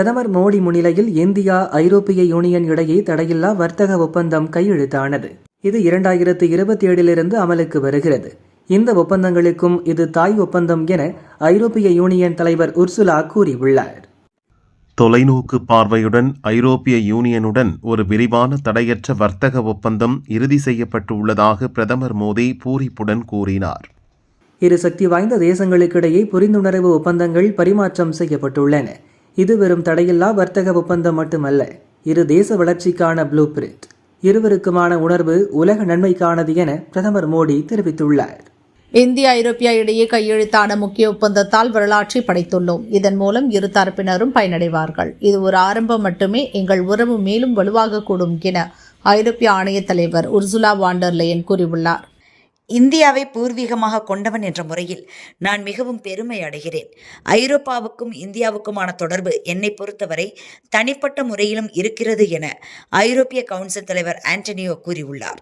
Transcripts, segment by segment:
பிரதமர் மோடி முன்னிலையில் இந்தியா ஐரோப்பிய யூனியன் இடையே தடையில்லா வர்த்தக ஒப்பந்தம் கையெழுத்தானது. இது 2027 அமலுக்கு வருகிறது. இந்த ஒப்பந்தங்களுக்கும் இது தாய் ஒப்பந்தம் என ஐரோப்பிய யூனியன் தலைவர் உர்சுலா கூறியுள்ளார். தொலைநோக்கு பார்வையுடன் ஐரோப்பிய யூனியனுடன் ஒரு விரிவான தடையற்ற வர்த்தக ஒப்பந்தம் இறுதி செய்யப்பட்டுள்ளதாக பிரதமர் மோடி பூரிப்புடன் கூறினார். இரு சக்தி வாய்ந்த தேசங்களுக்கிடையே புரிந்துணர்வு ஒப்பந்தங்கள் பரிமாற்றம் செய்யப்பட்டுள்ளன. இது வெறும் தடையில்லா வர்த்தக ஒப்பந்தம் மட்டுமல்ல, இரு தேச வளர்ச்சிக்கான ப்ளூ பிரிண்ட். இருவருக்குமான உணர்வு உலக நன்மைக்கானது என பிரதமர் மோடி தெரிவித்துள்ளார். இந்தியா ஐரோப்பியா இடையே கையெழுத்தான முக்கிய ஒப்பந்தத்தால் வரலாற்றை படைத்துள்ளோம். இதன் மூலம் இரு தரப்பினரும் பயனடைவார்கள். இது ஒரு ஆரம்பம் மட்டுமே. எங்கள் உறவு மேலும் வலுவாகக்கூடும் என ஐரோப்பிய ஆணைய தலைவர் உர்சுலா வான் டெர் லெயன் கூறியுள்ளார். இந்தியாவை பூர்வீகமாக கொண்டவன் என்ற முறையில் நான் மிகவும் பெருமை அடைகிறேன். ஐரோப்பாவுக்கும் இந்தியாவுக்குமான தொடர்பு என்னை பொறுத்தவரை தனிப்பட்ட முறையிலும் இருக்கிறது என ஐரோப்பிய கவுன்சில் தலைவர் ஆண்டனியோ கூறியுள்ளார்.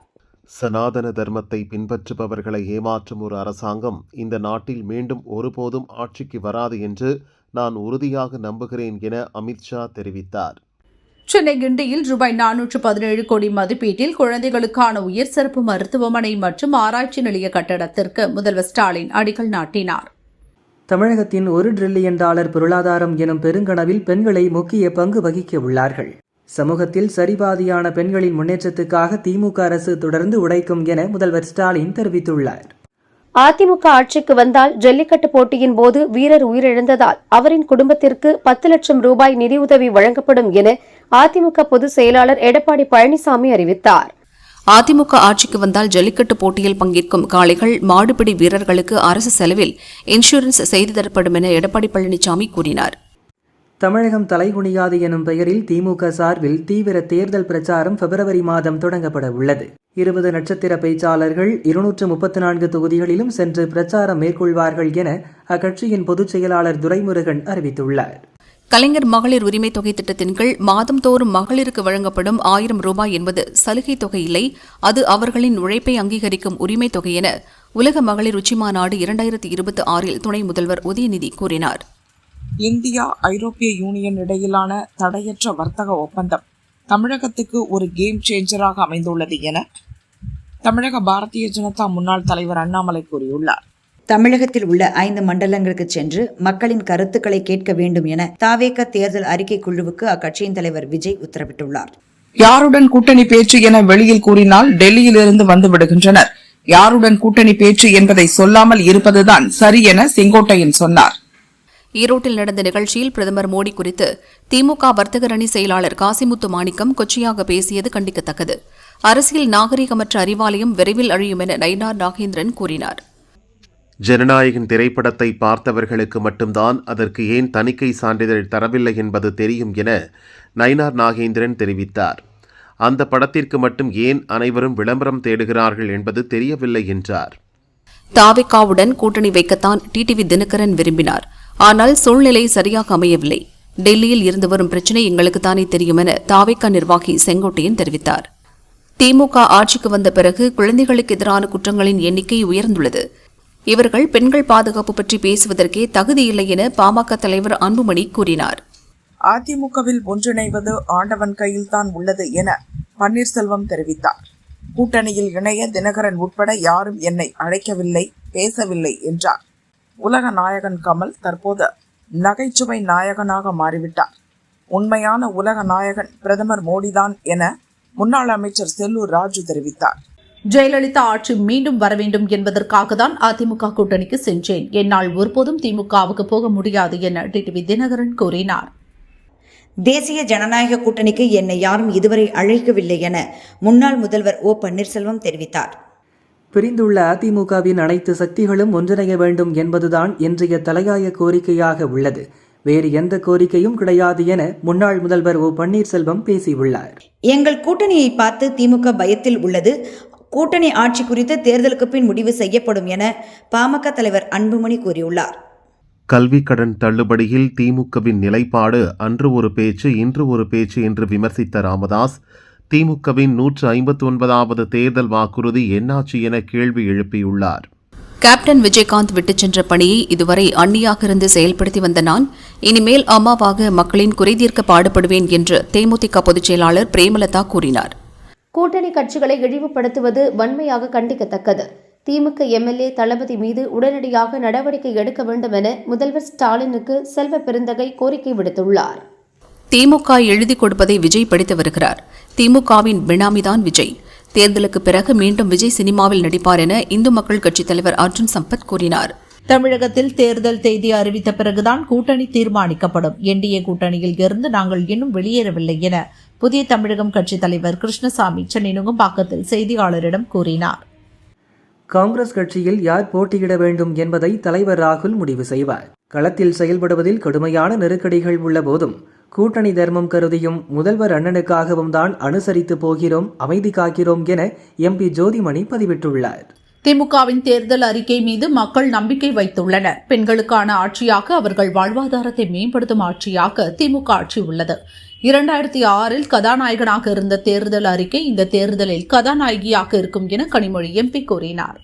சனாதன தர்மத்தை பின்பற்றுபவர்களை ஏமாற்றும் ஒரு அரசாங்கம் இந்த நாட்டில் மீண்டும் ஒருபோதும் ஆட்சிக்கு வராது என்று நான் உறுதியாக நம்புகிறேன் என அமித்ஷா தெரிவித்தார். சென்னை கிண்டியில் ரூபாய் 417 கோடி மதிப்பீட்டில் குழந்தைகளுக்கான உயர் சிறப்பு மருத்துவமனை மற்றும் ஆராய்ச்சி நிலைய கட்டடத்திற்கு முதல்வர் ஸ்டாலின் அடிக்கல் நாட்டினார். தமிழகத்தின் $1 டிரில்லியன் பொருளாதாரம் எனும் பெருங்கனவில் பெண்களை முக்கிய பங்கு வகிக்க உள்ளார்கள். சமூகத்தில் சரிபாதியான பெண்களின் முன்னேற்றத்துக்காக திமுக அரசு தொடர்ந்து உழைக்கும் என முதல்வர் ஸ்டாலின் தெரிவித்துள்ளார். அதிமுக ஆட்சிக்கு வந்தால் ஜல்லிக்கட்டு போட்டியின் போது வீரர் உயிரிழந்ததால் அவரின் குடும்பத்திற்கு 10 லட்சம் ரூபாய் நிதியுதவி வழங்கப்படும் என அதிமுக பொதுச் செயலாளர் எடப்பாடி பழனிசாமி அறிவித்தார். அதிமுக ஆட்சிக்கு வந்தால் ஜல்லிக்கட்டு போட்டியில் பங்கேற்கும் காளைகள், மாடுபிடி வீரர்களுக்கு அரசு செலவில் இன்சூரன்ஸ் செய்து தரப்படும் என எடப்பாடி பழனிசாமி கூறினார். தமிழகம் தலைகுனியாது எனும் பெயரில் திமுக சார்பில் தீவிர தேர்தல் பிரச்சாரம் பிப்ரவரி மாதம் தொடங்கப்பட உள்ளது. 20 நட்சத்திர பேச்சாளர்கள் 234 தொகுதிகளிலும் சென்று பிரச்சாரம் மேற்கொள்வார்கள் என அக்கட்சியின் பொதுச் செயலாளர் துரைமுருகன் அறிவித்துள்ளார். கலைஞர் மகளிர் உரிமை தொகை திட்டத்தின் கீழ் மாதந்தோறும் மகளிருக்கு வழங்கப்படும் 1000 ரூபாய் என்பது சலுகை தொகை இல்லை, அது அவர்களின் உழைப்பை அங்கீகரிக்கும் உரிமை தொகை என உலக மகளிர் உச்சிமாநாடு 2026 துணை முதல்வர் உதயநிதி கூறினார். இந்தியா ஐரோப்பிய யூனியன் இடையிலான தடையற்ற வர்த்தக ஒப்பந்தம் தமிழகத்துக்கு ஒரு கேம் சேஞ்சராக அமைந்துள்ளது என தமிழக பாரதிய ஜனதா முன்னாள் தலைவர் அண்ணாமலை கூறியுள்ளார். தமிழகத்தில் உள்ள 5 மண்டலங்களுக்கு சென்று மக்களின் கருத்துக்களை கேட்க வேண்டும் என தாவேக தேர்தல் அறிக்கை குழுவுக்கு அக்கட்சியின் தலைவர் விஜய் உத்தரவிட்டுள்ளார். யாருடன் கூட்டணி பேச்சு என வெளியில் கூறினால் டெல்லியிலிருந்து வந்து விடுகின்றனர். யாருடன் கூட்டணி பேச்சு என்பதை சொல்லாமல் இருப்பதுதான் சரி என செங்கோட்டையன் சொன்னார். ஈரோட்டில் நடந்த நிகழ்ச்சியில் பிரதமர் மோடி குறித்து திமுக வர்த்தகர் அணி செயலாளர் காசிமுத்து மாணிக்கம் கொச்சையாக பேசியது கண்டிக்கத்தக்கது. அரசியல் நாகரிகமற்ற அறிவாலயம் விரைவில் அழியும் என நயினார் நாகேந்திரன் கூறினார். ஜனநாயகன் திரைப்படத்தை பார்த்தவர்களுக்கு மட்டும்தான் அதற்கு ஏன் தணிக்கை சான்றிதழ் தரவில்லை என்பது தெரியும் என நயினார் நாகேந்திரன் தெரிவித்தார். அந்த படத்திற்கு மட்டும் ஏன் அனைவரும் விளம்பரம் தேடுகிறார்கள் என்பது தெரியவில்லை என்றார். தாவேகாவுடன் கூட்டணி வைக்கத்தான் டிடிவி தினகரன் விரும்பினார். ஆனால் சூழ்நிலை சரியாக அமையவில்லை. டெல்லியில் இருந்து வரும் பிரச்சினை எங்களுக்குத்தானே தெரியும் என தாவேகா நிர்வாகி செங்கோட்டையன் தெரிவித்தார். திமுக ஆட்சிக்கு வந்த பிறகு குழந்தைகளுக்கு எதிரான குற்றங்களின் எண்ணிக்கை உயர்ந்துள்ளது. இவர்கள் பெண்கள் பாதுகாப்பு பற்றி பேசுவதற்கே தகுதியில்லை என பாமக தலைவர் அன்புமணி கூறினார். அதிமுகவில் ஒன்றிணைவது ஆண்டவன் கையில்தான் உள்ளது என பன்னீர்செல்வம் தெரிவித்தார். கூட்டணியில் இணைய தினகரன் உட்பட யாரும் என்னை அழைக்கவில்லை, பேசவில்லை என்றார். உலக நாயகன் கமல் தற்போது நகைச்சுவை நாயகனாக மாறிவிட்டார். உண்மையான உலக நாயகன் பிரதமர் மோடிதான் என முன்னாள் அமைச்சர் செல்லூர் ராஜு தெரிவித்தார். ஜெயலலிதா ஆட்சி மீண்டும் வர வேண்டும் என்பதற்காக தான் அதிமுக கூட்டணிக்கு சென்றேன். என்னால் ஒருபோதும் திமுகவுக்கு போக முடியாது என டிடிவி தினகரன் கூறினார். தேசிய ஜனநாயக கூட்டணிக்கு என்னை யாரும் இதுவரை அழைக்கவில்லை என முன்னாள் முதல்வர் ஓ பன்னீர்செல்வம் தெரிவித்தார். பிரிந்துள்ள அதிமுகவின் அனைத்து சக்திகளும் ஒன்றிணைய வேண்டும் என்பதுதான் இன்றைய தலையாய கோரிக்கையாக உள்ளது. வேறு எந்த கோரிக்கையும் கிடையாது என முன்னாள் முதல்வர் ஓ பன்னீர்செல்வம் பேசியுள்ளார். எங்கள் கூட்டணியை பார்த்து திமுக பயத்தில் உள்ளது. கூட்டணி ஆட்சி குறித்து தேர்தலுக்கு பின் முடிவு செய்யப்படும் என பாமக தலைவர் அன்புமணி கூறியுள்ளார். கல்வி கடன் தள்ளுபடியில் திமுகவின் நிலைப்பாடு அன்று ஒரு பேச்சு, இன்று ஒரு பேச்சு என்று விமர்சித்த ராமதாஸ், திமுகவின் 159வது தேர்தல் வாக்குறுதி என்னாச்சு என கேள்வி எழுப்பியுள்ளார். கேப்டன் விஜயகாந்த் விட்டுச் சென்ற பணியை இதுவரை அண்ணியாக இருந்து செயல்படுத்தி வந்த நான் இனிமேல் அம்மாவாக மக்களின் குறைதீர்க்க பாடுபடுவேன் என்று தேமுதிக பொதுச் செயலாளர் பிரேமலதா கூறினார். கூட்டணி கட்சிகளை இழிவுபடுத்துவது வன்மையாக கண்டிக்கத்தக்கது. திமுக எம்எல்ஏ தளபதி மீது உடனடியாக நடவடிக்கை எடுக்க வேண்டும் என முதல்வர் ஸ்டாலினுக்கு செல்வ பெருந்தகை கோரிக்கை விடுத்துள்ளார். திமுக எழுதி கொடுப்பதை விஜய் படித்து வருகிறார். திமுகவின் பினாமிதான் விஜய். தேர்தலுக்கு பிறகு மீண்டும் விஜய் சினிமாவில் நடிப்பார் என இந்து மக்கள் கட்சித் தலைவர் அர்ஜுன் சம்பத் கூறினார். தமிழகத்தில் தேர்தல் தேதி அறிவித்த பிறகுதான் கூட்டணி தீர்மானிக்கப்படும். என்டிஏ கூட்டணியில் இருந்து நாங்கள் இன்னும் வெளியேறவில்லை என புதிய தமிழகம் கட்சித் தலைவர் கிருஷ்ணசாமி சென்னை நுங்கம்பாக்கத்தில் செய்தியாளரிடம் கூறினார். காங்கிரஸ் கட்சியில் யார் போட்டியிட வேண்டும் என்பதை தலைவர் ராகுல் முடிவு செய்வார். களத்தில் செயல்படுவதில் கடுமையான நெருக்கடிகள் உள்ள போதும் கூட்டணி தர்மம் கருதியும் முதல்வர் அண்ணனுக்காகவும் தான் அனுசரித்து போகிறோம், அமைதி காக்கிறோம் என எம்பி ஜோதிமணி பதிவிட்டுள்ளார். திமுகவின் தேர்தல் அறிக்கை மீது மக்கள் நம்பிக்கை வைத்துள்ளனர். பெண்களுக்கான ஆட்சியாக, அவர்கள் வாழ்வாதாரத்தை மேம்படுத்தும் ஆட்சியாக திமுக ஆட்சி உள்ளது. 2006 கதாநாயகனாக இருந்த தேர்தல் அறிக்கை இந்த தேர்தலில் கதாநாயகியாக இருக்கும் என கனிமொழி எம்பி கூறினார்.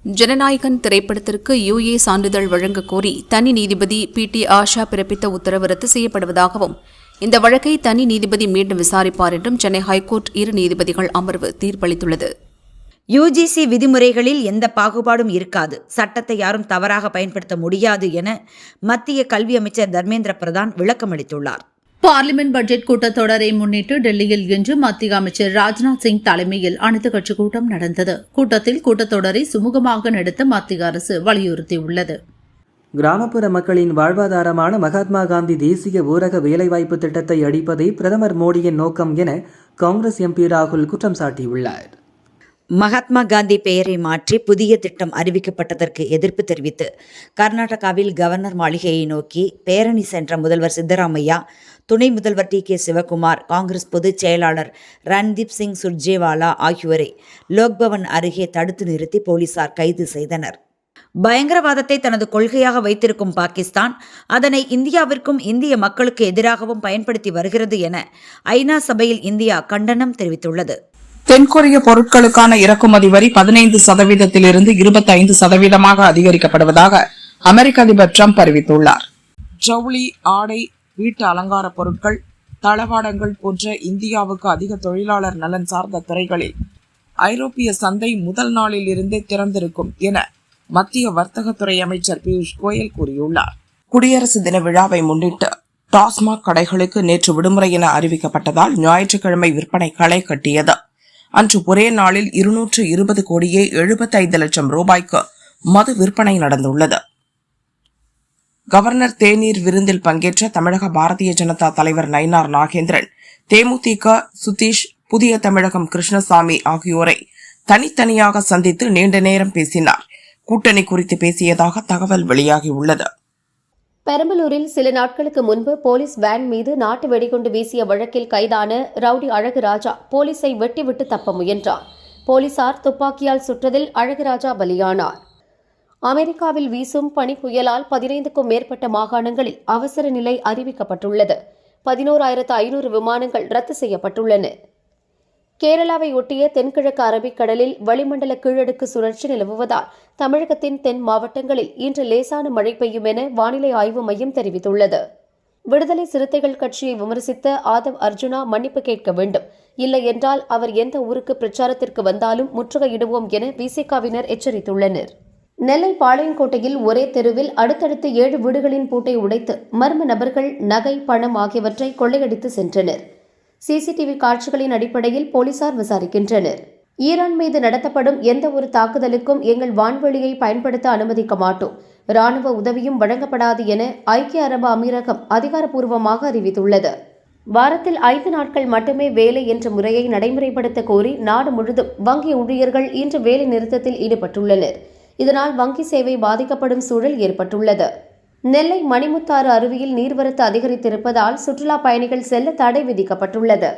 ஜனநாயகன் திரைப்படத்திற்கு UA சான்றிதழ் வழங்க கோரி தனி நீதிபதி PT ஆஷா பிறப்பித்த உத்தரவு ரத்து செய்யப்படுவதாகவும் இந்த வழக்கை தனி நீதிபதி மீண்டும் விசாரிப்பார் என்றும் சென்னை ஹைகோர்ட் 2 நீதிபதிகள் அமர்வு தீர்ப்பளித்துள்ளது. UGC விதிமுறைகளில் எந்த பாகுபாடும் இருக்காது, சட்டத்தை யாரும் தவறாக பயன்படுத்த முடியாது என மத்திய கல்வி அமைச்சர் தர்மேந்திர பிரதான் விளக்கமளித்துள்ளார். பார்லிமெண்ட் பட்ஜெட் கூட்டத்தொடரை முன்னிட்டு டெல்லியில் இன்று மத்திய அமைச்சர் ராஜ்நாத் சிங் தலைமையில் அனைத்துக் கட்சி கூட்டம் நடந்தது. கூட்டத்தில் கூட்டத்தொடரை சுமூகமாக நடத்த மத்திய அரசு வலியுறுத்தியுள்ளது. கிராமப்புற மக்களின் வாழ்வாதாரமான மகாத்மா காந்தி தேசிய ஊரக வேலைவாய்ப்பு திட்டத்தை அடிப்பதே பிரதமர் மோடியின் நோக்கம் என காங்கிரஸ் எம்பி ராகுல் குற்றம் சாட்டியுள்ளார். மகாத்மா காந்தி பெயரை மாற்றி புதிய திட்டம் அறிவிக்கப்பட்டதற்கு எதிர்ப்பு தெரிவித்து கர்நாடகாவில் கவர்னர் மாளிகையை நோக்கி பேரணி சென்ற முதல்வர் சித்தராமையா, துணை முதல்வர் TK சிவகுமார், காங்கிரஸ் பொதுச் செயலாளர் ரன்தீப் சிங் சுர்ஜேவாலா ஆகியோரை லோக்பவன் அருகே தடுத்து நிறுத்தி போலீசார் கைது செய்தனர். பயங்கரவாதத்தை தனது கொள்கையாக வைத்திருக்கும் பாகிஸ்தான் அதனை இந்தியாவிற்கும் இந்திய மக்களுக்கு எதிராகவும் பயன்படுத்தி வருகிறது என ஐநா சபையில் இந்தியா கண்டனம் தெரிவித்துள்ளது. தென்கொரிய பொருட்களுக்கான இறக்குமதி வரி 15%இலிருந்து 25% அதிகரிக்கப்படுவதாக அமெரிக்க அதிபர் ட்ரம்ப் அறிவித்துள்ளார். ஜவுளி, ஆடை, வீட்டு அலங்கார பொருட்கள், தளவாடங்கள் போன்ற இந்தியாவுக்கு அதிக தொழிலாளர் நலன் சார்ந்த துறைகளில் ஐரோப்பிய சந்தை முதல் நாளில் இருந்தே திறந்திருக்கும் என மத்திய வர்த்தகத்துறை அமைச்சர் பியூஷ் கோயல் கூறியுள்ளார். குடியரசு தின விழாவை முன்னிட்டு டாஸ்மாக் கடைகளுக்கு நேற்று விடுமுறை என அறிவிக்கப்பட்டதால் ஞாயிற்றுக்கிழமை விற்பனை களை கட்டியது. அன்று ஒரே நாளில் 220 கோடியே 75 லட்சம் ரூபாய்க்கு மது விற்பனை நடந்துள்ளது. கவர்னர் தேநீர் விருந்தில் பங்கேற்ற தமிழக பாரதிய ஜனதா தலைவர் நயினார் நாகேந்திரன், தேமுதிக சுதீஷ், புதிய தமிழகம் கிருஷ்ணசாமி ஆகியோரை தனித்தனியாக சந்தித்து நீண்ட நேரம் பேசினார். கூட்டணி குறித்து பேசியதாக தகவல் வெளியாகியுள்ளது. பெரம்பலூரில் சில நாட்களுக்கு முன்பு போலீஸ் வேன் மீது நாட்டு வெடிகுண்டு வீசிய வழக்கில் கைதான ரவுடி அழகுராஜா போலீஸை வெட்டிவிட்டு தப்ப முயன்றார். போலீசார் துப்பாக்கியால் சுட்டதில் அழகுராஜா பலியானார். அமெரிக்காவில் வீசும் பனி புயலால் 15க்கும் மேற்பட்ட மாகாணங்களில் அவசர நிலை அறிவிக்கப்பட்டுள்ளது. 11,500 விமானங்கள் ரத்து செய்யப்பட்டுள்ளன. கேரளாவை ஒட்டிய தென்கிழக்கு அரபிக்கடலில் வளிமண்டல கீழடுக்கு சுழற்சி நிலவுவதால் தமிழகத்தின் தென் மாவட்டங்களில் இன்று லேசான மழை பெய்யும் என வானிலை ஆய்வு மையம் தெரிவித்துள்ளது. விடுதலை சிறுத்தைகள் கட்சியை விமர்சித்த ஆதவ் அர்ஜுனா மன்னிப்பு கேட்க வேண்டும், இல்லை என்றால் அவர் எந்த ஊருக்கு பிரச்சாரத்திற்கு வந்தாலும் முற்றுகையிடுவோம் என விசிகாவினர் எச்சரித்துள்ளனர். நெல்லை பாளையங்கோட்டையில் ஒரே தெருவில் அடுத்தடுத்து 7 வீடுகளின் பூட்டை உடைத்து மர்ம நபர்கள் நகை, பணம் ஆகியவற்றை கொள்ளையடித்து சென்றனர். CCTV காட்சிகளின் அடிப்படையில் போலீசார் விசாரிக்கின்றனர். ஈரான் மீது நடத்தப்படும் எந்த ஒரு தாக்குதலுக்கும் எங்கள் வான்வெளியை பயன்படுத்த அனுமதிக்க மாட்டோம், ராணுவ உதவியும் வழங்கப்படாது என ஐக்கிய அரபு அமீரகம் அதிகாரப்பூர்வமாக அறிவித்துள்ளது. வாரத்தில் 5 நாட்கள் மட்டுமே வேலை என்ற முறையை நடைமுறைப்படுத்த கோரி நாடு முழுவதும் வங்கி ஊழியர்கள் இன்று வேலை நிறுத்தத்தில் ஈடுபட்டுள்ளனர். இதனால் வங்கி சேவை பாதிக்கப்படும் சூழல் ஏற்பட்டுள்ளது. நெல்லை மணிமுத்தாறு அருவியில் நீர்வரத்து அதிகரித்திருப்பதால் சுற்றுலா பயணிகள் செல்ல தடை விதிக்கப்பட்டுள்ளது.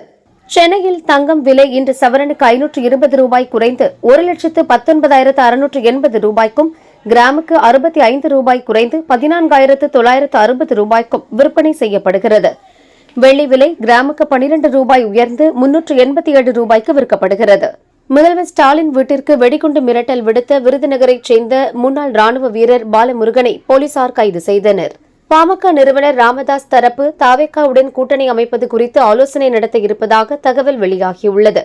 சென்னையில் தங்கம் விலை இன்று சவரனுக்கு 520 ரூபாய் குறைந்து 1,19,680 ரூபாய்க்கும், கிராமுக்கு 65 ரூபாய் குறைந்து 14,960 ரூபாய்க்கும் விற்பனை செய்யப்படுகிறது. வெள்ளி விலை கிராமுக்கு 12 ரூபாய் உயர்ந்து 387 ரூபாய்க்கு விற்கப்படுகிறது. முதல்வர் ஸ்டாலின் வீட்டிற்கு வெடிகுண்டு மிரட்டல் விடுத்த விருதுநகரைச் சேர்ந்த முன்னாள் ராணுவ வீரர் பாலமுருகனை போலீசார் கைது செய்தனர். பாமக நிறுவனர் ராமதாஸ் தரப்பு தாவேகாவுடன் கூட்டணி அமைப்பது குறித்து ஆலோசனை நடத்த இருப்பதாக தகவல் வெளியாகியுள்ளது.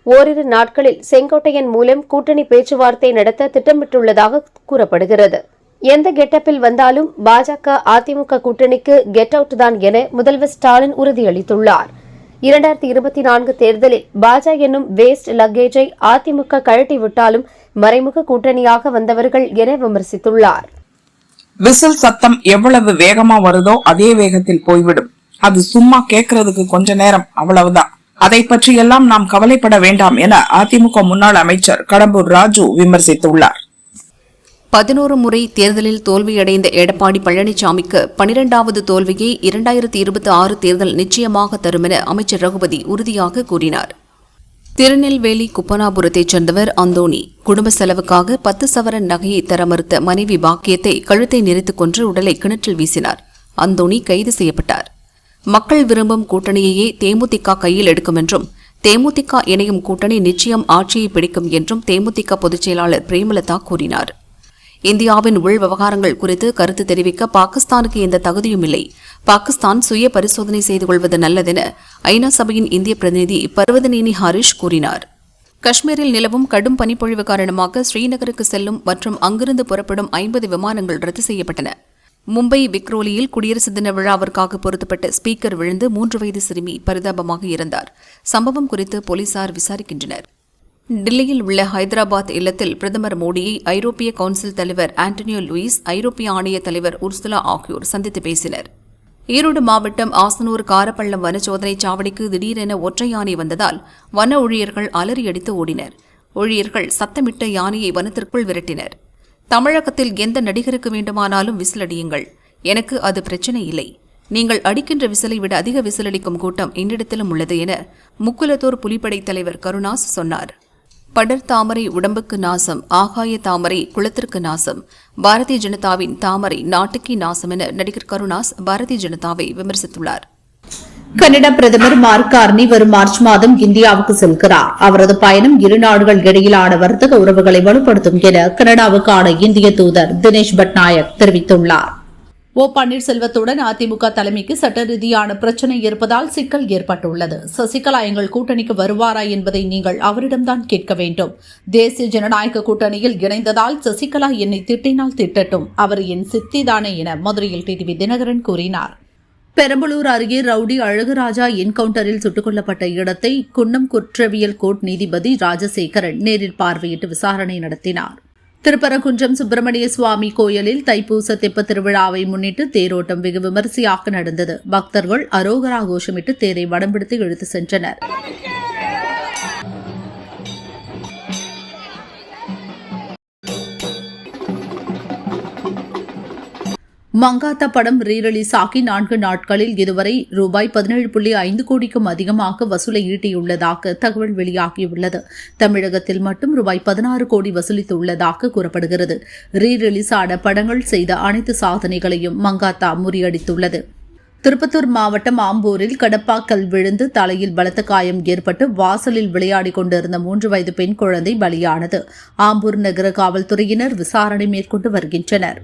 ஓரிரு நாட்களில் செங்கோட்டையன் மூலம் கூட்டணி பேச்சுவார்த்தை நடத்த திட்டமிட்டுள்ளதாக கூறப்படுகிறது. எந்த கெட்டப்பில் வந்தாலும் பாஜக அதிமுக கூட்டணிக்கு கெட் அவுட் தான் என முதல்வர் ஸ்டாலின் உறுதியளித்துள்ளார். 2024 தேர்தலில் பாஜக என்னும் வேஸ்ட் லக்கேஜை அதிமுக கழட்டிவிட்டாலும் மறைமுக கூட்டணியாக வந்தவர்கள் என விமர்சித்துள்ளார். விசில் சத்தம் எவ்வளவு வேகமா வருதோ அதே வேகத்தில் போய்விடும். அது சும்மா கேட்கறதுக்கு கொஞ்ச நேரம், அவ்வளவுதான். அதை பற்றியெல்லாம் நாம் கவலைப்பட வேண்டாம் என அதிமுக முன்னாள் அமைச்சர் கடம்பூர் ராஜு விமர்சித்துள்ளார். 11 முறை தேர்தலில் தோல்வியடைந்த எடப்பாடி பழனிசாமிக்கு 12வது தோல்வியை 2026 தேர்தல் நிச்சயமாக தரும் என அமைச்சர் ரகுபதி உறுதியாக கூறினார். திருநெல்வேலி குப்பனாபுரத்தைச் சேர்ந்தவர் அந்தோணி குடும்ப செலவுக்காக 10 சவரன் நகையை தர மறுத்த மனைவி பாக்கியத்தை கழுத்தை நெரித்துக் கொன்று உடலை கிணற்றில் வீசினார். அந்தோணி கைது செய்யப்பட்டார். மக்கள் விரும்பும் கூட்டணியையே தேமுதிக கையில் எடுக்கும் என்றும் தேமுதிக இணையும் கூட்டணி நிச்சயம் ஆட்சியை பிடிக்கும் என்றும் தேமுதிக பொதுச் செயலாளர் பிரேமலதா கூறினார். இந்தியாவின் உள் விவகாரங்கள் குறித்து கருத்து தெரிவிக்க பாகிஸ்தானுக்கு எந்த தகுதியும் இல்லை. பாகிஸ்தான் சுய பரிசோதனை செய்து கொள்வது நல்லதென ஐநா சபையின் இந்திய பிரதிநிதி பர்வதனேனி ஹரிஷ் கூறினார். காஷ்மீரில் நிலவும் கடும் பனிப்பொழிவு காரணமாக ஸ்ரீநகருக்கு செல்லும் மற்றும் அங்கிருந்து புறப்படும் 50 விமானங்கள் ரத்து செய்யப்பட்டன. மும்பை விக்ரோலியில் குடியரசு தின விழாவிற்காக பொருத்தப்பட்ட ஸ்பீக்கர் விழுந்து 3 வயது சிறுமி பரிதாபமாக இறந்தார். சம்பவம் குறித்து போலீசார் விசாரிக்கின்றனர். டில்லியில் உள்ள ஹைதராபாத் இல்லத்தில் பிரதமர் மோடியை ஐரோப்பிய கவுன்சில் தலைவர் ஆண்டனியோ லூயிஸ், ஐரோப்பிய ஆணைய தலைவர் உர்சுலா ஆகியோர் சந்தித்து பேசினர். ஈரோடு மாவட்டம் ஆசனூர் காரப்பள்ளம் வன சோதனை சாவடிக்கு திடீரென ஒற்றை யானை வந்ததால் வன ஊழியர்கள் அலறியடித்து ஓடினர். ஊழியர்கள் சத்தமிட்ட யானையை வனத்திற்குள் விரட்டினர். தமிழகத்தில் எந்த நடிகருக்கு வேண்டுமானாலும் விசிலடியுங்கள், எனக்கு அது பிரச்சினை இல்லை. நீங்கள் அடிக்கின்ற விசிலை விட அதிக விசிலடிக்கும் கூட்டம் என்னிடத்திலும் உள்ளது என முக்குலத்தூர் புலிப்படை தலைவர் கருணாஸ் சொன்னார். படர் தாமரை உடம்புக்கு நாசம், ஆகாய தாமரை குளத்திற்கு நாசம், பாரதிய ஜனதாவின் தாமரை நாட்டுக்கே நாசம் என நடிகர் கருணாஸ் பாரதிய ஜனதாவை விமர்சித்துள்ளார். கனடா பிரதமர் மார்க் கார்னி வரும் மார்ச் மாதம் இந்தியாவுக்கு செல்கிறார். அவரது பயணம் இரு நாடுகள் இடையிலான வர்த்தக உறவுகளை வலுப்படுத்தும் என கனடாவுக்கான இந்திய தூதர் தினேஷ் பட்நாயக் தெரிவித்துள்ளார். ஓ பன்னீர்செல்வத்துடன் அதிமுக தலைமைக்கு சட்ட ரீதியான பிரச்சினை இருப்பதால் சிக்கல் ஏற்பட்டுள்ளது. சசிகலா எங்கள் கூட்டணிக்கு வருவாரா என்பதை நீங்கள் அவரிடம்தான் கேட்க வேண்டும். தேசிய ஜனநாயக கூட்டணியில் இணைந்ததால் சசிகலா என்னை திட்டினால் திட்டட்டும், அவர் என் சித்திதானே என மதுரையில் டிடிவி தினகரன் கூறினார். பெரம்பலூர் அருகே ரவுடி அழகுராஜா என்கவுண்டரில் சுட்டுக் கொல்லப்பட்ட இடத்தை குன்னம் குற்றவியல் கோர்ட் நீதிபதி ராஜசேகரன் நேரில் பார்வையிட்டு விசாரணை நடத்தினார். திருப்பரங்குன்றம் சுப்பிரமணிய சுவாமி கோயிலில் தைப்பூச தெப்பத் திருவிழாவை முன்னிட்டு தேரோட்டம் வெகு விமரிசையாக நடந்தது. பக்தர்கள் அரோகரா கோஷமிட்டு தேரை வடம்பிடித்து இழுத்து சென்றனர். மங்காத்தா படம் ரீரிலீஸ் ஆகி 4 நாட்களில் இதுவரை ரூபாய் 17.5 கோடிக்கும் அதிகமாக வசூலை ஈட்டியுள்ளதாக தகவல் வெளியாகியுள்ளது. தமிழகத்தில் மட்டும் ரூபாய் 16 கோடி வசூலித்துள்ளதாக கூறப்படுகிறது. ரீரிலீஸ் ஆன படங்கள் செய்த அனைத்து சாதனைகளையும் மங்காத்தா முறியடித்துள்ளது. திருப்பத்தூர் மாவட்டம் ஆம்பூரில் கடப்பாக்கல் விழுந்து தலையில் பலத்த காயம் ஏற்பட்டு வாசலில் விளையாடிக் கொண்டிருந்த 3 வயது பெண் குழந்தை பலியானது. ஆம்பூர் நகர காவல்துறையினர் விசாரணை மேற்கொண்டு வருகின்றனர்.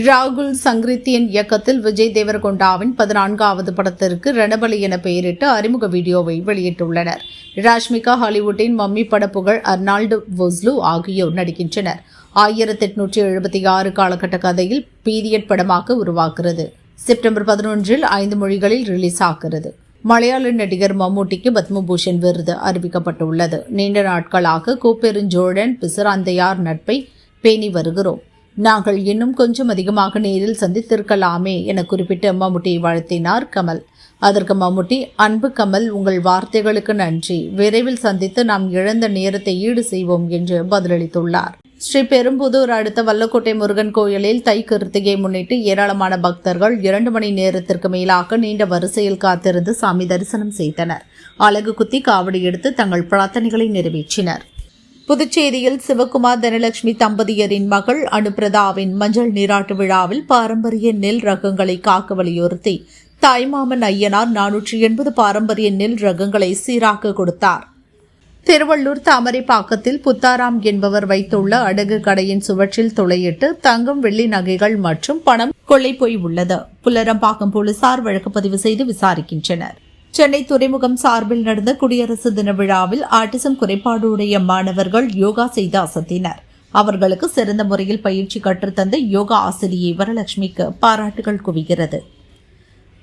ராகுல் சங்கிருத்தியன் இயக்கத்தில் விஜய் தேவரகொண்டாவின் 14வது படத்திற்கு ரணபலி என பெயரிட்டு அறிமுக வீடியோவை வெளியிட்டுள்ளனர். ராஷ்மிகா, ஹாலிவுட்டின் மம்மி பட புகழ் அர்னால்டு வொஸ்லு ஆகியோர் நடிக்கின்றனர். 1876 காலகட்ட கதையில் பீரியட் படமாக உருவாகிறது. செப்டம்பர் 11 5 மொழிகளில் ரிலீஸ் ஆகிறது. மலையாள நடிகர் மம்மூட்டிக்கு பத்மபூஷன் விருது அறிவிக்கப்பட்டுள்ளது. நீண்ட நாட்களாக கோப்பெருஞ்சோழன் பிசிராந்தையார் நட்பை பேணி வருகிறோம். நாங்கள் இன்னும் கொஞ்சம் அதிகமாக நேரில் சந்தித்திருக்கலாமே என குறிப்பிட்டு மம்முட்டியை வாழ்த்தினார் கமல். அதற்கு மம்முட்டி, அன்பு கமல், உங்கள் வார்த்தைகளுக்கு நன்றி. விரைவில் சந்தித்து நாம் இழந்த நேரத்தை ஈடு செய்வோம் என்று பதிலளித்துள்ளார். ஸ்ரீபெரும்புதூர் அடுத்த வல்லக்கோட்டை முருகன் கோயிலில் தை கிருத்திகை முன்னிட்டு ஏராளமான பக்தர்கள் 2 மணி நேரத்திற்கு மேலாக நீண்ட வரிசையில் காத்திருந்து சாமி தரிசனம் செய்தனர். அலகு குத்தி காவடி எடுத்து தங்கள் பிரார்த்தனைகளை நிறைவேற்றினர். புதுச்சேரியில் சிவகுமார் தனலட்சுமி தம்பதியரின் மகள் அனுப்பிரதாவின் மஞ்சள் நீராட்டு விழாவில் பாரம்பரிய நெல் ரகங்களை காக்க வலியுறுத்தி தாய்மாமன் ஐயனார் 480 பாரம்பரிய நெல் ரகங்களை சீராக்க கொடுத்தார். திருவள்ளூர் தாமரைப்பாக்கத்தில் புத்தாராம் என்பவர் வைத்துள்ள அடகு கடையின் சுவற்றில் துளையிட்டு தங்கம், வெள்ளி நகைகள் மற்றும் பணம் கொள்ளை போய் உள்ளது. புல்லரம்பாக்கம் போலீசார் வழக்கு பதிவு செய்து விசாரிக்கின்றனர். சென்னை துறைமுகம் சார்பில் நடந்த குடியரசு தின விழாவில் ஆட்டிசம் குறைபாடுடைய மாணவர்கள் யோகா செய்து அசத்தினர். அவர்களுக்கு சிறந்த முறையில் பயிற்சி கற்றுத்தந்த யோகா ஆசிரியை வரலட்சுமிக்கு பாராட்டுகள் குவிகிறது.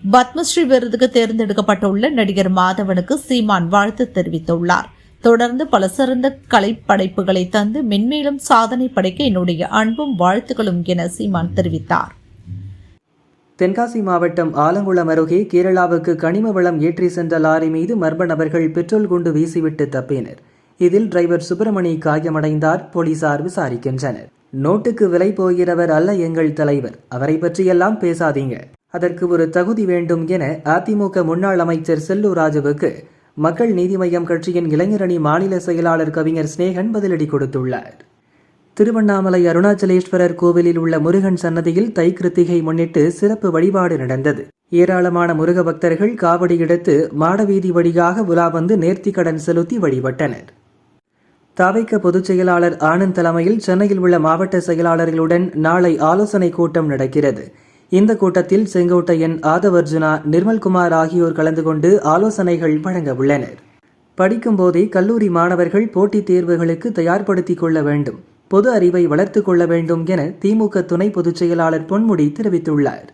பத்மஸ்ரீ விருதுக்கு தேர்ந்தெடுக்கப்பட்டுள்ள நடிகர் மாதவனுக்கு சீமான் வாழ்த்து தெரிவித்துள்ளார். தொடர்ந்து பல சிறந்த கலைப்படைப்புகளை தந்து மென்மேலும் சாதனை படைக்க என்னுடைய அன்பும் வாழ்த்துக்களும் என சீமான் தெரிவித்தார். தென்காசி மாவட்டம் ஆலங்குளம் அருகே கேரளாவுக்கு கனிம வளம் ஏற்றி சென்ற லாரி மீது மர்ம நபர்கள் பெட்ரோல் குண்டு வீசிவிட்டு தப்பினர். இதில் டிரைவர் சுப்பிரமணி காயமடைந்தார். போலீசார் விசாரிக்கின்றனர். நோட்டுக்கு விலை போகிறவர் அல்ல எங்கள் தலைவர், அவரை பற்றியெல்லாம் பேசாதீங்க, அதற்கு ஒரு தகுதி வேண்டும் என அதிமுக முன்னாள் அமைச்சர் செல்லூர் ராஜுவுக்கு மக்கள் நீதி மய்யம் கட்சியின் இளைஞரணி மாநில செயலாளர் கவிஞர் சிநேகன் பதிலடி கொடுத்துள்ளார். திருவண்ணாமலை அருணாச்சலேஸ்வரர் கோவிலில் உள்ள முருகன் சன்னதியில் தை கிருத்திகை முன்னிட்டு சிறப்பு வழிபாடு நடந்தது. ஏராளமான முருக பக்தர்கள் காவடி எடுத்து மாடவீதி வழியாக உலா வந்து நேர்த்திக்கடன் செலுத்தி வழிபட்டனர். தவிக பொதுச் செயலாளர் ஆனந்த் தலைமையில் சென்னையில் உள்ள மாவட்ட செயலாளர்களுடன் நாளை ஆலோசனை கூட்டம் நடக்கிறது. இந்த கூட்டத்தில் செங்கோட்டையன், ஆதவர்ஜுனா, நிர்மல்குமார் ஆகியோர் கலந்து கொண்டு ஆலோசனைகள் வழங்க உள்ளனர். படிக்கும் போதே கல்லூரி மாணவர்கள் போட்டித் தேர்வுகளுக்கு தயார்படுத்திக் கொள்ள வேண்டும், பொது அறிவை வளர்த்துக் கொள்ள வேண்டும் என திமுக துணை பொதுச் செயலாளர் பொன்முடி தெரிவித்துள்ளார்.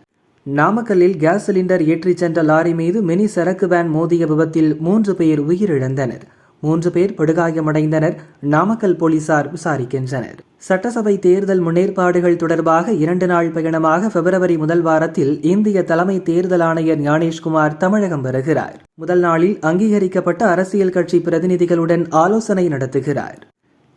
நாமக்கல்லில் கேஸ் சிலிண்டர் ஏற்றிச் சென்ற லாரி மீது மினி சரக்கு வேன் மோதிய விபத்தில் 3 பேர் உயிரிழந்தனர். 3 பேர் படுகாயமடைந்தனர். நாமக்கல் போலீசார் விசாரிக்கின்றனர். சட்டசபை தேர்தல் முன்னேற்பாடுகள் தொடர்பாக 2 நாள் பயணமாக பிப்ரவரி முதல் வாரத்தில் இந்திய தலைமை தேர்தல் ஆணையர் ஞானேஷ்குமார் தமிழகம் வருகிறார். முதல் நாளில் அங்கீகரிக்கப்பட்ட அரசியல் கட்சி பிரதிநிதிகளுடன் ஆலோசனை நடத்துகிறார்.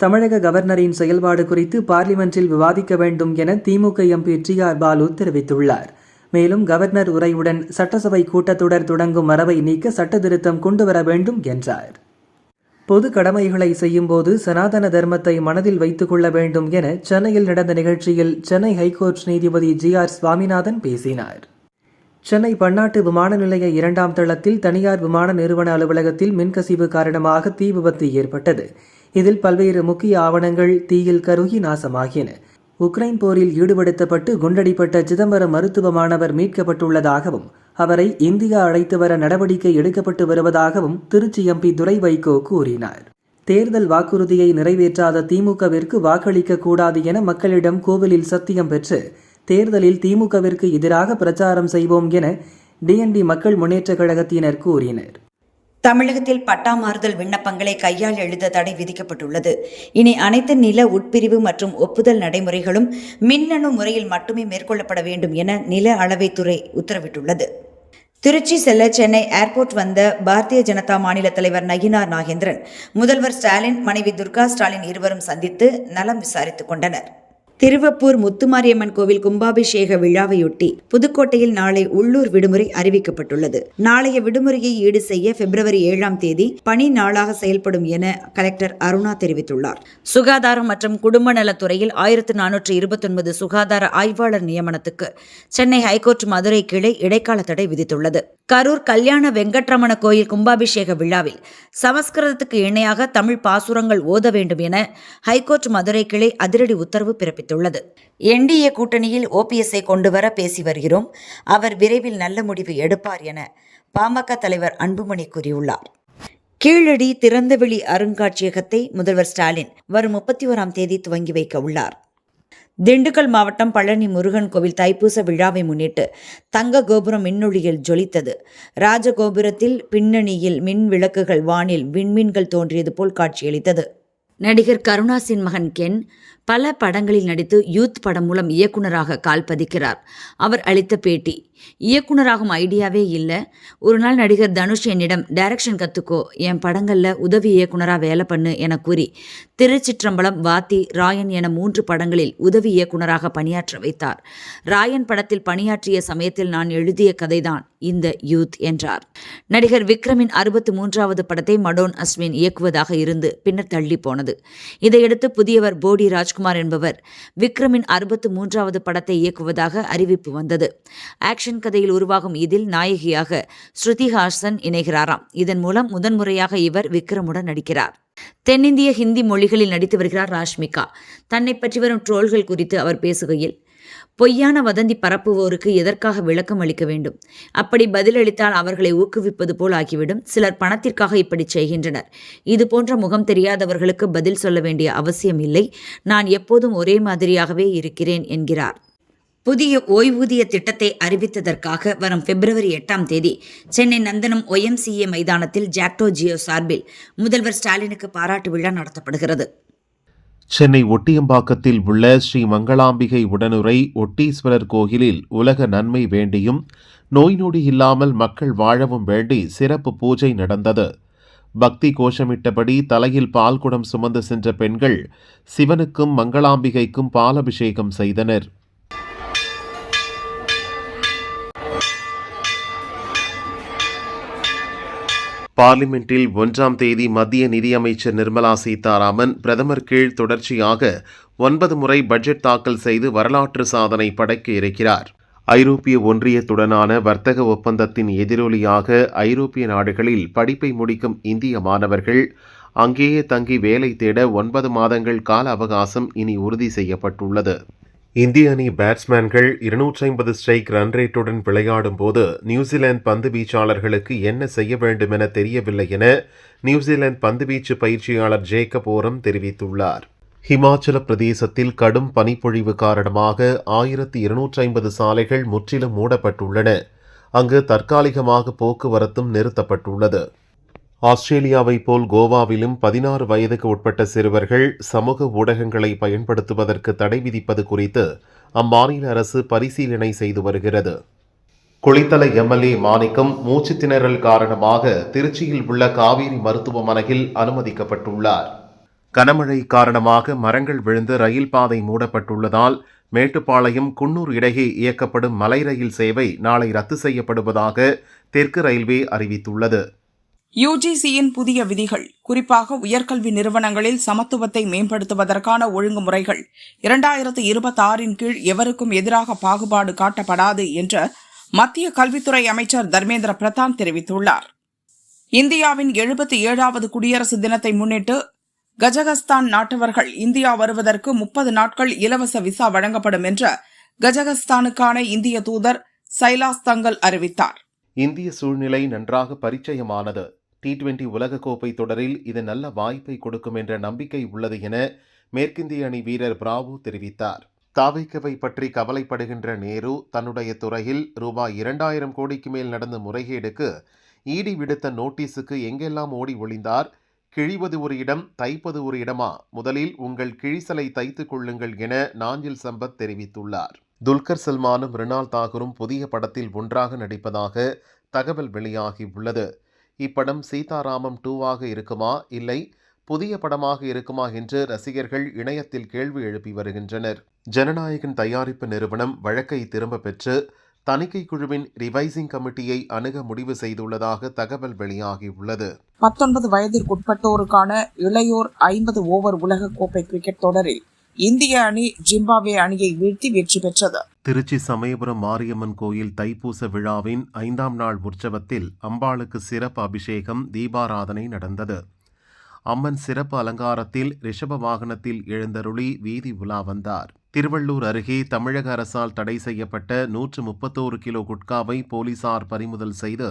தமிழக கவர்னரின் செயல்பாடு குறித்து பார்லிமென்டில் விவாதிக்க வேண்டும் என திமுக எம்பி TR பாலு தெரிவித்துள்ளார். மேலும் கவர்னர் உரையுடன் சட்டசபை கூட்டத்தொடர் தொடங்கும் மரபை நீக்க சட்ட திருத்தம் கொண்டுவர வேண்டும் என்றார். பொது கடமைகளை செய்யும்போது சனாதன தர்மத்தை மனதில் வைத்துக் கொள்ள வேண்டும் என சென்னையில் நடந்த நிகழ்ச்சியில் சென்னை ஹைகோர்ட் நீதிபதி GR சுவாமிநாதன் பேசினார். சென்னை பன்னாட்டு விமான நிலைய 2ஆம் தளத்தில் தனியார் விமான நிறுவன அலுவலகத்தில் மின்கசிவு காரணமாக தீ விபத்து ஏற்பட்டது. இதில் பல்வேறு முக்கிய ஆவணங்கள் தீயில் கருகி நாசமாகின. உக்ரைன் போரில் ஈடுபடுத்தப்பட்டு குண்டடிப்பட்ட சிதம்பரம் மருத்துவ மாணவர் மீட்கப்பட்டுள்ளதாகவும் அவரை இந்தியா அழைத்து வர நடவடிக்கை எடுக்கப்பட்டு வருவதாகவும் திருச்சி எம்பி துரை வைகோ கூறினார். தேர்தல் வாக்குறுதியை நிறைவேற்றாத திமுகவிற்கு வாக்களிக்க கூடாது என மக்களிடம் கோவிலில் சத்தியம் பெற்று தேர்தலில் திமுகவிற்கு எதிராக பிரச்சாரம் செய்வோம் என DND மக்கள் முன்னேற்றக் கழகத்தினர் கூறினர். தமிழகத்தில் பட்டா மாறுதல் விண்ணப்பங்களை கையால் எழுத தடை விதிக்கப்பட்டுள்ளது. இனி அனைத்து நில உட்பிரிவு மற்றும் ஒப்புதல் நடைமுறைகளும் மின்னணு முறையில் மட்டுமே மேற்கொள்ளப்பட வேண்டும் என நில அளவைத்துறை உத்தரவிட்டுள்ளது. திருச்சி செல்ல சென்னை ஏர்போர்ட் வந்த பாரதிய ஜனதா மாநில தலைவர் நயினார் நாகேந்திரன், முதல்வர் ஸ்டாலின், மனைவி துர்கா ஸ்டாலின் இருவரும் சந்தித்து நலம் விசாரித்துக் கொண்டனர். திருவப்பூர் முத்துமாரியம்மன் கோவில் கும்பாபிஷேக விழாவையொட்டி புதுக்கோட்டையில் நாளை உள்ளூர் விடுமுறை அறிவிக்கப்பட்டுள்ளது. நாளைய விடுமுறையை ஈடு செய்ய பிப்ரவரி 7ஆம் தேதி பணி நாளாக செயல்படும் என கலெக்டர் அருணா தெரிவித்துள்ளார். சுகாதாரம் மற்றும் குடும்ப நலத்துறையில் 1429 சுகாதார ஆய்வாளர் நியமனத்துக்கு சென்னை ஹைகோர்ட் மதுரை கிளை இடைக்கால தடை விதித்துள்ளது. கரூர் கல்யாண வெங்கட்ரமண கோயில் கும்பாபிஷேக விழாவில் சமஸ்கிருதத்துக்கு இணையாக தமிழ் பாசுரங்கள் ஓத வேண்டும் என ஹைகோர்ட் மதுரை கிளை அதிரடி உத்தரவு பிறப்பித்துள்ளது. NDA கூட்டணியில் OPS-ஐ கொண்டுவர பேசி வருகிறோம். அவர் விரைவில் நல்ல முடிவு எடுப்பார் என பாமக தலைவர் அன்புமணி கூறியுள்ளார். கீழடி திறந்தவெளி அருங்காட்சியகத்தை முதல்வர் ஸ்டாலின் வரும் 31ஆம் தேதி துவங்கி வைக்க உள்ளார். திண்டுக்கல் மாவட்டம் பழனி முருகன் கோவில் தைப்பூச விழாவை முன்னிட்டு தங்க கோபுரம் மின்னொளியில் ஜொலித்தது. ராஜகோபுரத்தில் பின்னணியில் மின் விளக்குகள், வானில் விண்மீன்கள் தோன்றியது போல் காட்சியளித்தது. நடிகர் கருணாசின் மகன் கென் பல படங்களில் நடித்து யூத் படம் மூலம் இயக்குனராக கால் பதிக்கிறார். அவர் அளித்த பேட்டி, இயக்குனராகும் ஐடியாவே இல்லை. ஒரு நாள் நடிகர் தனுஷ் என்னிடம் டைரக்ஷன் கற்றுக்கோ, என் படங்களில் உதவி இயக்குனராக வேலை பண்ணு என கூறி திருச்சிற்றம்பலம், வாத்தி, ராயன் என 3 படங்களில் உதவி இயக்குனராக பணியாற்ற வைத்தார். ராயன் படத்தில் பணியாற்றிய சமயத்தில் நான் எழுதிய கதைதான் இந்த யூத் என்றார். நடிகர் விக்ரமின் 63வது படத்தை மடோன் அஸ்வின் இயக்குவதாக இருந்து பின்னர் தள்ளி போனது. இதையடுத்து புதியவர் போடி ராஜ்குமார் ராஜ்குமார் என்பவர் விக்ரமின் 63வது படத்தை இயக்குவதாக அறிவிப்பு வந்தது. ஆக்ஷன் கதையில் உருவாகும் இதில் நாயகியாக ஸ்ருதி ஹாசன் இணைகிறாராம். இதன் மூலம் முதன்முறையாக இவர் விக்ரமுடன் நடிக்கிறார். தென்னிந்திய ஹிந்தி மொழிகளில் நடித்து வருகிறார் ராஷ்மிகா. தன்னை பற்றி வரும் ட்ரோல்கள் குறித்து அவர் பேசுகையில், பொய்யான வதந்தி பரப்புவோருக்கு எதற்காக விளக்கம் அளிக்க வேண்டும்? அப்படி பதிலளித்தால் அவர்களை ஊக்குவிப்பது போல் ஆகிவிடும். சிலர் பணத்திற்காக இப்படி செய்கின்றனர். இது போன்ற முகம் தெரியாதவர்களுக்கு பதில் சொல்ல வேண்டிய அவசியம் இல்லை. நான் எப்போதும் ஒரே மாதிரியாகவே இருக்கிறேன் என்கிறார். புதிய ஓய்வூதிய திட்டத்தை அறிவித்ததற்காக வரும் பிப்ரவரி 8ஆம் தேதி சென்னை நந்தனம் OMCA மைதானத்தில் ஜாக்டோ ஜியோ சார்பில் முதல்வர் ஸ்டாலினுக்கு பாராட்டு விழா நடத்தப்படுகிறது. சென்னை ஒட்டியம்பாக்கத்தில் உள்ள ஸ்ரீ மங்களாம்பிகை உடனுறை ஒட்டீஸ்வரர் கோயிலில் உலக நன்மை வேண்டியும் நோய் நொடி இல்லாமல் மக்கள் வாழவும் வேண்டி சிறப்பு பூஜை நடந்தது. பக்தி கோஷமிட்டபடி தலையில் பால் குடம் சுமந்து சென்ற பெண்கள் சிவனுக்கும் மங்களாம்பிகைக்கும் பாலபிஷேகம் செய்தனர். பார்லிமெண்டில் 1ஆம் தேதி மத்திய நிதியமைச்சர் நிர்மலா சீதாராமன் பிரதமர் கீழ் தொடர்ச்சியாக 9 முறை பட்ஜெட் தாக்கல் செய்து வரலாற்று சாதனை படைக்க இருக்கிறார். ஐரோப்பிய ஒன்றியத்துடனான வர்த்தக ஒப்பந்தத்தின் எதிரொலியாக ஐரோப்பிய நாடுகளில் படிப்பை முடிக்கும் இந்திய மாணவர்கள் அங்கேயே தங்கி வேலை தேட 9 மாதங்கள் கால அவகாசம் இனி உறுதி செய்யப்பட்டுள்ளது. இந்திய அணி பேட்ஸ்மேன்கள் 250 ஸ்ட்ரைக் ரன் ரேட்டுடன் விளையாடும் போது நியூசிலாந்து பந்து வீச்சாளர்களுக்கு என்ன செய்ய வேண்டும் என தெரியவில்லை என நியூசிலாந்து பந்துவீச்சு பயிற்சியாளர் ஜேக்கப் ஓரம் தெரிவித்துள்ளார். ஹிமாச்சல பிரதேசத்தில் கடும் பனிப்பொழிவு காரணமாக 1250 சாலைகள் முற்றிலும் மூடப்பட்டுள்ளன. அங்கு தற்காலிகமாக போக்குவரத்தும் நிறுத்தப்பட்டுள்ளது. ஆஸ்திரேலியாவை போல் கோவாவிலும் 16 வயதுக்கு உட்பட்ட சிறுவர்கள் சமூக ஊடகங்களை பயன்படுத்துவதற்கு தடை விதிப்பது குறித்து அம்மாநில அரசு பரிசீலனை செய்து வருகிறது. குளித்தலை MLA மாணிக்கம் மூச்சு திணறல் காரணமாக திருச்சியில் உள்ள காவேரி மருத்துவமனையில் அனுமதிக்கப்பட்டுள்ளார். கனமழை காரணமாக மரங்கள் விழுந்து ரயில் பாதை மூடப்பட்டுள்ளதால் மேட்டுப்பாளையம் குன்னூர் இடையே இயக்கப்படும் மலை ரயில் சேவை நாளை ரத்து செய்யப்படுவதாக தெற்கு ரயில்வே அறிவித்துள்ளது. UGCயின் புதிய விதிகள், குறிப்பாக உயர்கல்வி நிறுவனங்களில் சமத்துவத்தை மேம்படுத்துவதற்கான ஒழுங்குமுறைகள் 2026 கீழ் எவருக்கும் எதிராக பாகுபாடு காட்டப்படாது என்று மத்திய கல்வித்துறை அமைச்சர் தர்மேந்திர பிரதான் தெரிவித்துள்ளார். இந்தியாவின் 77வது குடியரசு தினத்தை முன்னிட்டு கஜகஸ்தான் நாட்டவர்கள் இந்தியா வருவதற்கு 30 நாட்கள் இலவச விசா வழங்கப்படும் என்று கஜகஸ்தானுக்கான இந்திய தூதர் சைலாஸ் தங்கல் அறிவித்தார். இந்திய சூழ்நிலை நன்றாக பரிச்சயமானது. T20 உலகக்கோப்பை தொடரில் இது நல்ல வாய்ப்பை கொடுக்கும் என்ற நம்பிக்கை உள்ளது என மேற்கிந்திய அணி வீரர் பிராவோ தெரிவித்தார். தாவேக்காவை பற்றி கவலைப்படுகின்ற நேரு தன்னுடைய துறையில் ரூபாய் 2000 கோடிக்கு மேல் நடந்த முறைகேடுக்கு ED விடுத்த நோட்டீஸுக்கு எங்கெல்லாம் ஓடி ஒளிந்தார்? கிழிவது ஒரு இடம், தைப்பது ஒரு இடமா? முதலில் உங்கள் கிழிசலை தைத்துக் கொள்ளுங்கள் என நாஞ்சில் சம்பத் தெரிவித்துள்ளார். துல்கர் சல்மானும் மிருனால் தாகூரும் புதிய படத்தில் ஒன்றாக நடிப்பதாக தகவல் வெளியாகியுள்ளது. இப்படம் சீதாராமம் 2ஆக இருக்குமா இல்லை புதிய படமாக இருக்குமா என்று ரசிகர்கள் இணையத்தில் கேள்வி எழுப்பி வருகின்றனர். ஜனநாயகன் தயாரிப்பு நிறுவனம் வழக்கை திரும்ப பெற்று தணிக்கை குழுவின் ரிவைசிங் கமிட்டியை அணுக முடிவு செய்துள்ளதாக தகவல் வெளியாகியுள்ளது. 19 வயதிற்குட்பட்டோருக்கான இளையோர் 50 ஓவர் உலகக்கோப்பை கிரிக்கெட் தொடரில் இந்திய அணி ஜிம்பாப்வே அணியை வீழ்த்தி வெற்றி பெற்றது. திருச்சி சமயபுரம் மாரியம்மன் கோயில் தைப்பூச விழாவின் 5ஆம் நாள் உற்சவத்தில் அம்பாளுக்கு சிறப்பு அபிஷேகம், தீபாராதனை நடந்தது. அம்மன் சிறப்பு அலங்காரத்தில் ரிஷப வாகனத்தில் எழுந்தருளி வீதி உலா வந்தார். திருவள்ளூர் அருகே தமிழக அரசால் தடை செய்யப்பட்ட 131 கிலோ குட்காவை போலீசார் பறிமுதல் செய்து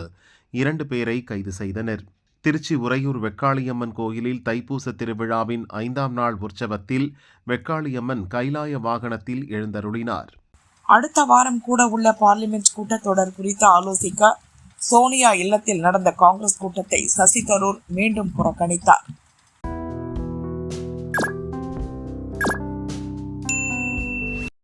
2 பேரை கைது செய்தனர். திருச்சி உறையூர் வெக்காளியம்மன் கோயிலில் தைப்பூச திருவிழாவின் 5ஆம் நாள் உற்சவத்தில் வெக்காளியம்மன் கைலாய வாகனத்தில் எழுந்தருளினார். அடுத்த வாரம் கூட உள்ள பார்லிமெண்ட் கூட்டத்தொடர் குறித்து ஆலோசிக்க சோனியா இல்லத்தில் நடந்த காங்கிரஸ் கூட்டத்தை சசி தரூர் மீண்டும் புறக்கணித்தார்.